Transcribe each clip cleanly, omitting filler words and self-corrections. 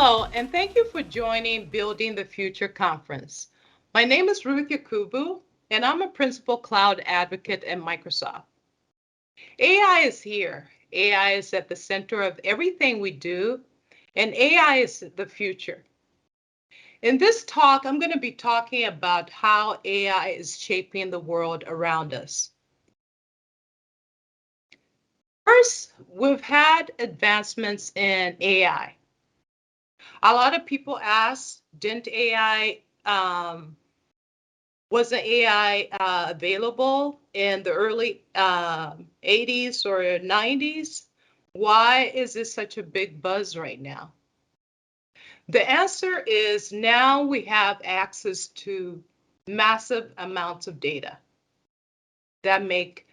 Hello, and thank you for joining Building the Future conference. My name is Ruth Yakubu, and I'm a principal cloud advocate at Microsoft. AI is here. AI is at the center of everything we do, and AI is the future. In this talk, I'm going to be talking about how AI is shaping the world around us. First, we've had advancements in AI. A lot of people ask, wasn't AI available in the early 80s or 90s? Why is this such a big buzz right now? The answer is now we have access to massive amounts of data that make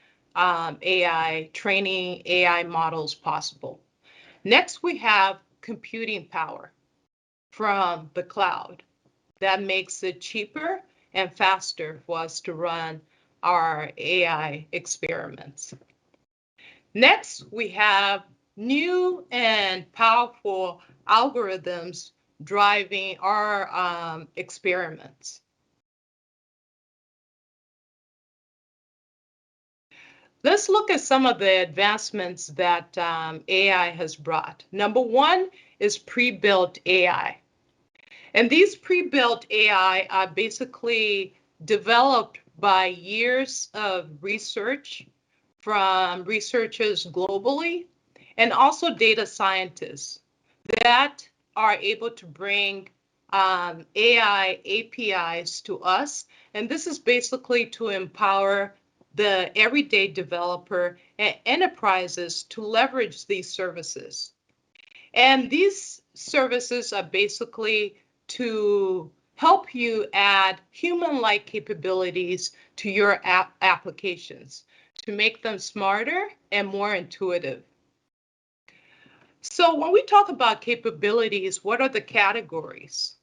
training AI models possible. Next, we have computing power from the cloud that makes it cheaper and faster for us to run our AI experiments. Next, we have new and powerful algorithms driving our experiments. Let's look at some of the advancements that AI has brought. Number one is pre-built AI. And these pre-built AI are basically developed by years of research from researchers globally and also data scientists that are able to bring AI APIs to us. And this is basically to empower the everyday developer and enterprises to leverage these services. And these services are basically to help you add human-like capabilities to your applications to make them smarter and more intuitive. So when we talk about capabilities, what are the categories?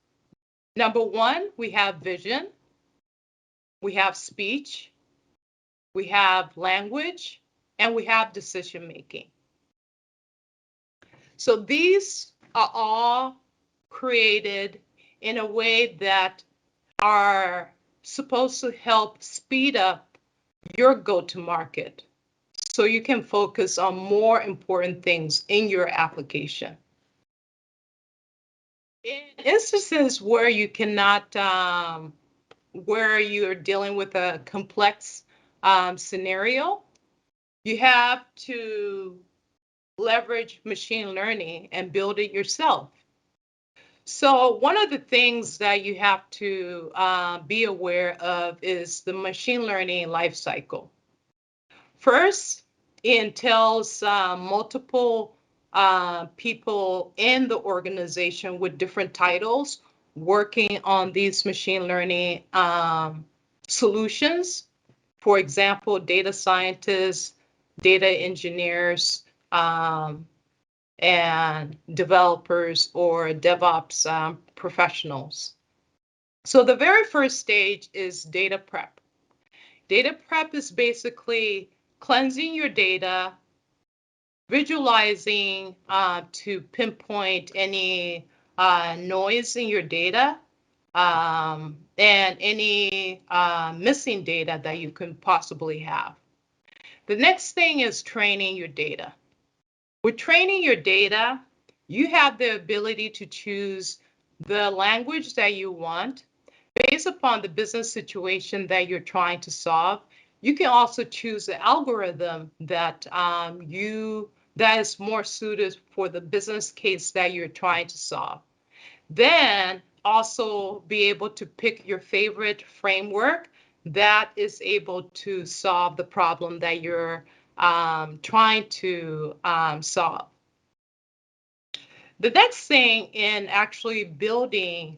Number one, we have vision, we have speech, we have language, and we have decision making. So these are all created in a way that are supposed to help speed up your go-to-market so you can focus on more important things in your application. In instances where you cannot, where you're dealing with a complex scenario, you have to leverage machine learning and build it yourself. So one of the things that you have to be aware of is the machine learning lifecycle. First, it entails multiple people in the organization with different titles working on these machine learning solutions. For example, data scientists, data engineers, and developers or DevOps professionals. So the very first stage is data prep. Data prep is basically cleansing your data, visualizing to pinpoint any noise in your data, and any missing data that you can possibly have. The next thing is training your data. With training your data, you have the ability to choose the language that you want based upon the business situation that you're trying to solve. You can also choose the algorithm that that is more suited for the business case that you're trying to solve. Then also be able to pick your favorite framework that is able to solve the problem that you're trying to solve. The next thing in actually building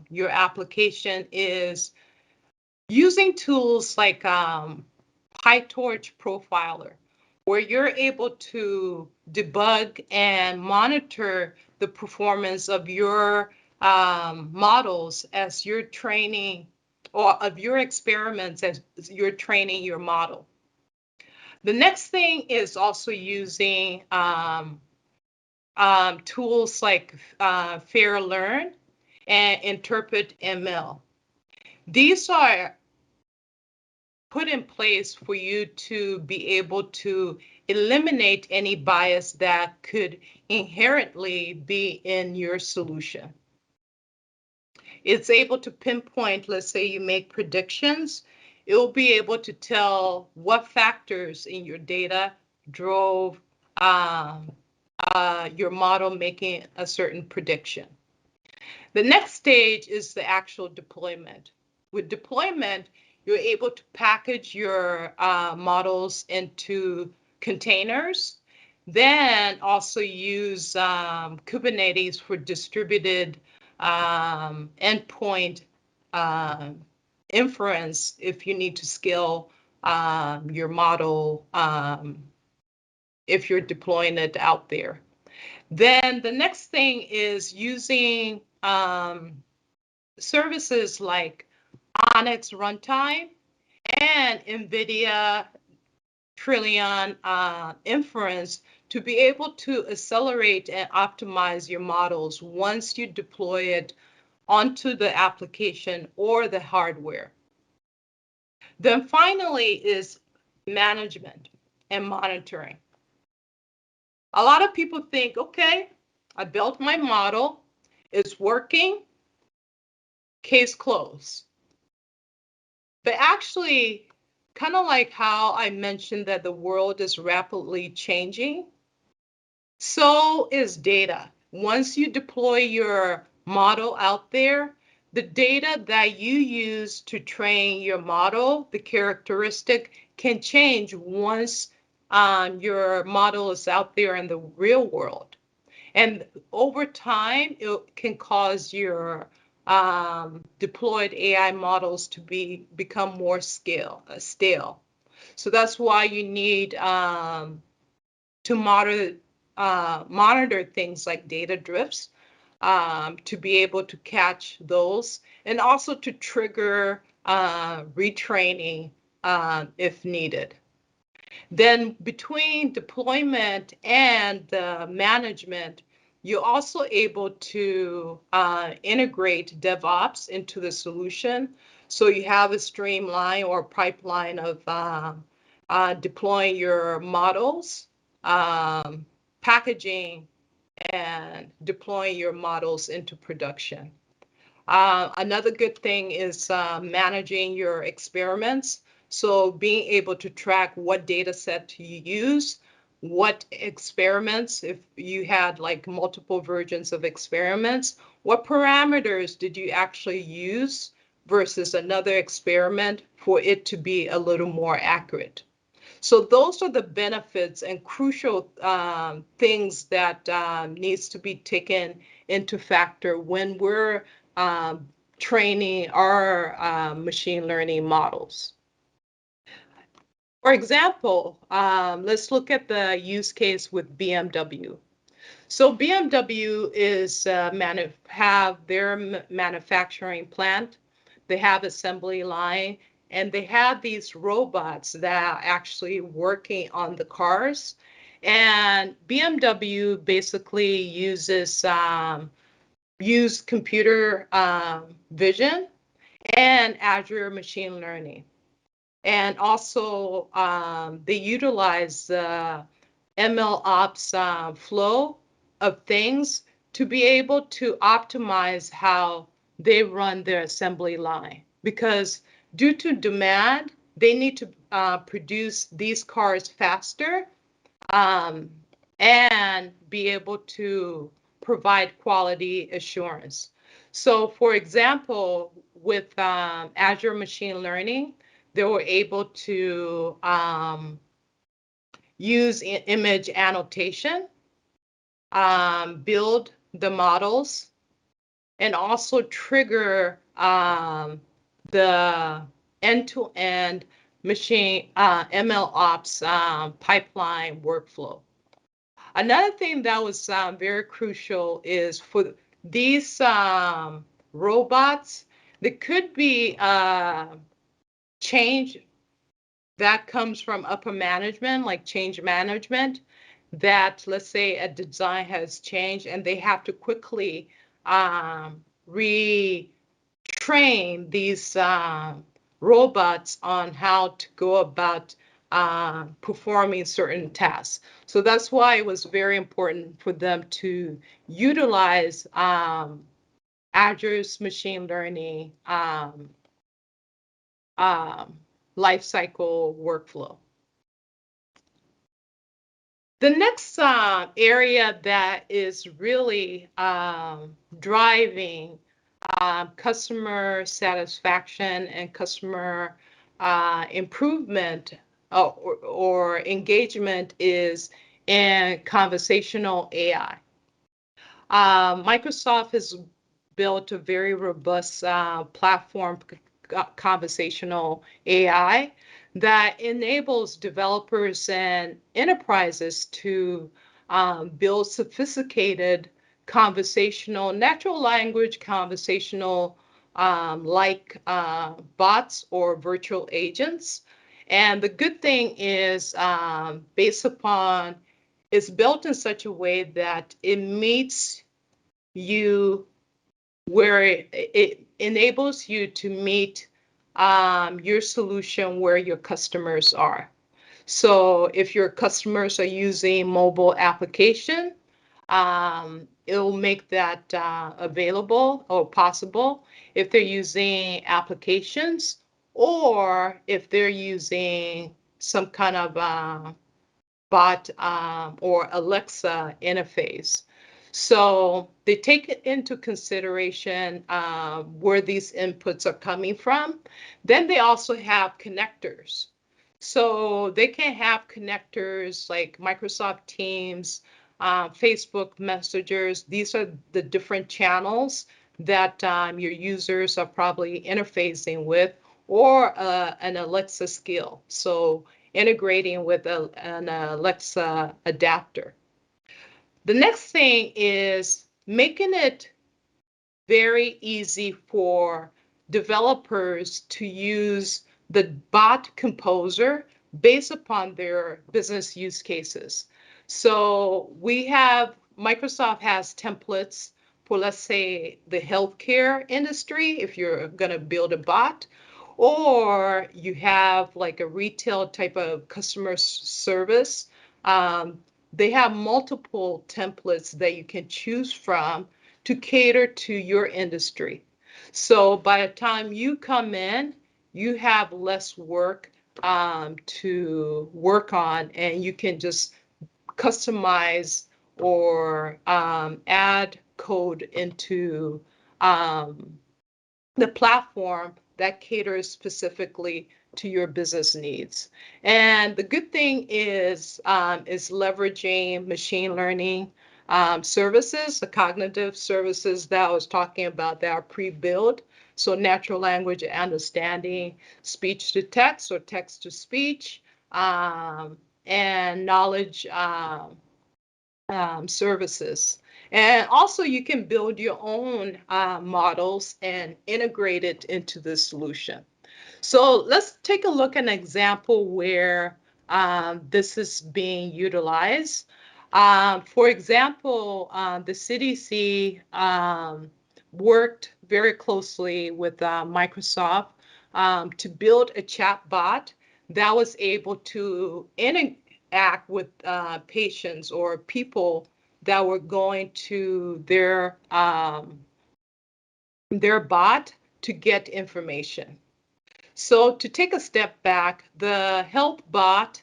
your application is using tools like PyTorch Profiler, where you're able to debug and monitor the performance of your models as you're training, or of your experiments as you're training your model. The next thing is also using tools like Fair Learn and Interpret ML. These are put in place for you to be able to eliminate any bias that could inherently be in your solution. It's able to pinpoint, let's say you make predictions, it will be able to tell what factors in your data drove your model making a certain prediction. The next stage is the actual deployment. With deployment, you're able to package your models into containers, then also use Kubernetes for distributed endpoint inference if you need to scale your model if you're deploying it out there. Then the next thing is using services like Onyx Runtime and NVIDIA Trillion Inference to be able to accelerate and optimize your models once you deploy it onto the application or the hardware. Then finally is management and monitoring. A lot of people think, okay, I built my model, it's working, case closed. But actually, kind of like how I mentioned that the world is rapidly changing, so is data. Once you deploy your model out there, the data that you use to train your model, the characteristic can change once your model is out there in the real world. And over time, it can cause your deployed AI models to become more stale. So that's why you need to monitor things like data drifts to be able to catch those, and also to trigger retraining if needed. Then between deployment and the management, you're also able to integrate DevOps into the solution. So you have a streamline or pipeline of deploying your models, packaging, and deploying your models into production. Another good thing is managing your experiments. So being able to track what data set you use, what experiments, if you had like multiple versions of experiments, what parameters did you actually use versus another experiment for it to be a little more accurate. So those are the benefits and crucial things that needs to be taken into factor when we're training our machine learning models. For example, let's look at the use case with BMW. So BMW is have their manufacturing plant, they have assembly line, and they have these robots that are actually working on the cars. And BMW basically uses computer vision and Azure machine learning. And also, they utilize the ML ops flow of things to be able to optimize how they run their assembly line. Because due to demand, they need to produce these cars faster and be able to provide quality assurance. So, for example, with Azure machine learning, they were able to use image annotation, build the models, and also trigger the end-to-end machine ML ops pipeline workflow. Another thing that was very crucial is for these robots, there could be change that comes from upper management, like change management, that, let's say, a design has changed and they have to quickly retrain these robots on how to go about performing certain tasks. So that's why it was very important for them to utilize Azure's machine learning life cycle workflow. The next area that is really driving customer satisfaction and customer improvement or engagement is in conversational AI. Microsoft has built a very robust platform, conversational AI, that enables developers and enterprises to build sophisticated conversational, natural language conversational like bots or virtual agents. And the good thing is it's built in such a way that it meets you where it enables you to meet your solution where your customers are. So if your customers are using mobile application, it'll make that available or possible. If they're using applications, or if they're using some kind of bot or Alexa interface. So they take it into consideration where these inputs are coming from. Then they also have connectors. So they can have connectors like Microsoft Teams, Facebook Messengers. These are the different channels that your users are probably interfacing with, or an Alexa skill. So integrating with an Alexa adapter. The next thing is making it very easy for developers to use the bot composer based upon their business use cases. So Microsoft has templates for, let's say, the healthcare industry, if you're going to build a bot, or you have like a retail type of customer service. They have multiple templates that you can choose from to cater to your industry. So by the time you come in, you have less work to work on, and you can just customize or add code into the platform that caters specifically to your business needs. And the good thing is leveraging machine learning services, the cognitive services that I was talking about that are pre-built. So natural language understanding, speech to text or text to speech, and knowledge services. And also you can build your own models and integrate it into the solution. So let's take a look at an example where this is being utilized. For example, the CDC worked very closely with Microsoft to build a chatbot that was able to interact with patients or people that were going to their bot to get information. So to take a step back, the health bot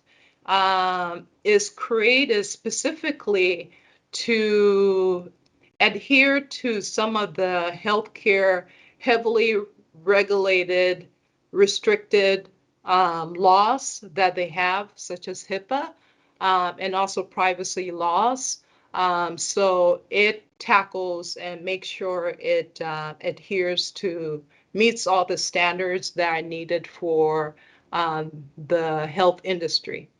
is created specifically to adhere to some of the healthcare heavily regulated, restricted laws that they have, such as HIPAA, and also privacy laws. So it tackles and makes sure it adheres to, meets all the standards that are needed for the health industry.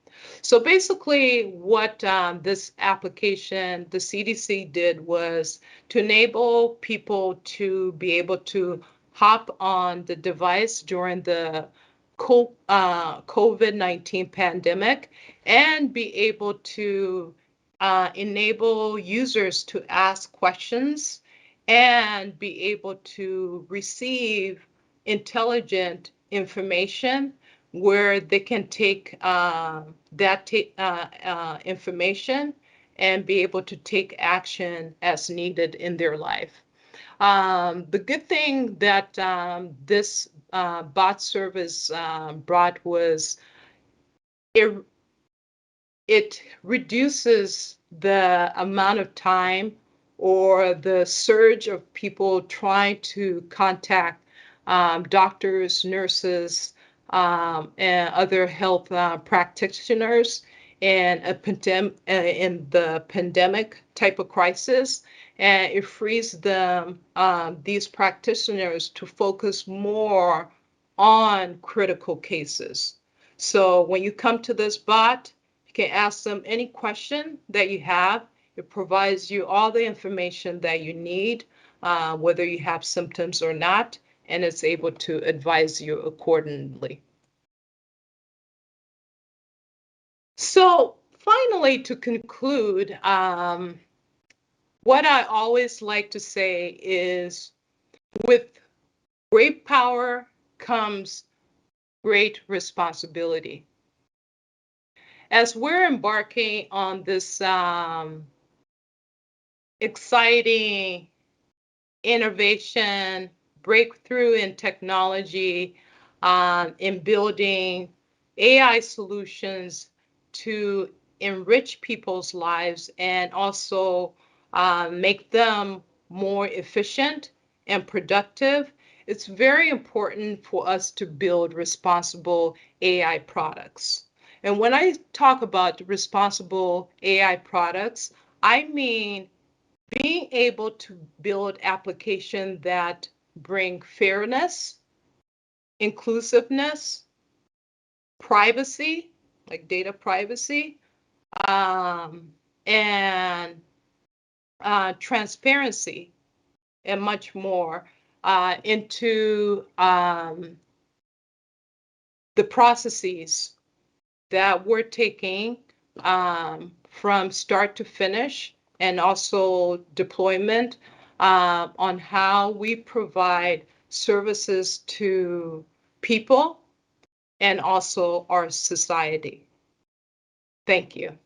So basically what this application, the CDC did, was to enable people to be able to hop on the device during the COVID-19 pandemic and be able to enable users to ask questions and be able to receive intelligent information where they can take that information and be able to take action as needed in their life. The good thing that this bot service brought was it reduces the amount of time or the surge of people trying to contact doctors, nurses, and other health practitioners in the pandemic type of crisis. And it frees them, these practitioners, to focus more on critical cases. So when you come to this bot, you can ask them any question that you have. It provides you all the information that you need, whether you have symptoms or not, and it's able to advise you accordingly. So finally, to conclude, what I always like to say is, with great power comes great responsibility. As we're embarking on this exciting innovation, breakthrough in technology, in building AI solutions to enrich people's lives and also make them more efficient and productive, it's very important for us to build responsible AI products. And when I talk about responsible AI products, I mean being able to build applications that bring fairness, inclusiveness, privacy, like data privacy, and transparency, and much more into the processes that we're taking from start to finish, and also deployment on how we provide services to people and also our society. Thank you.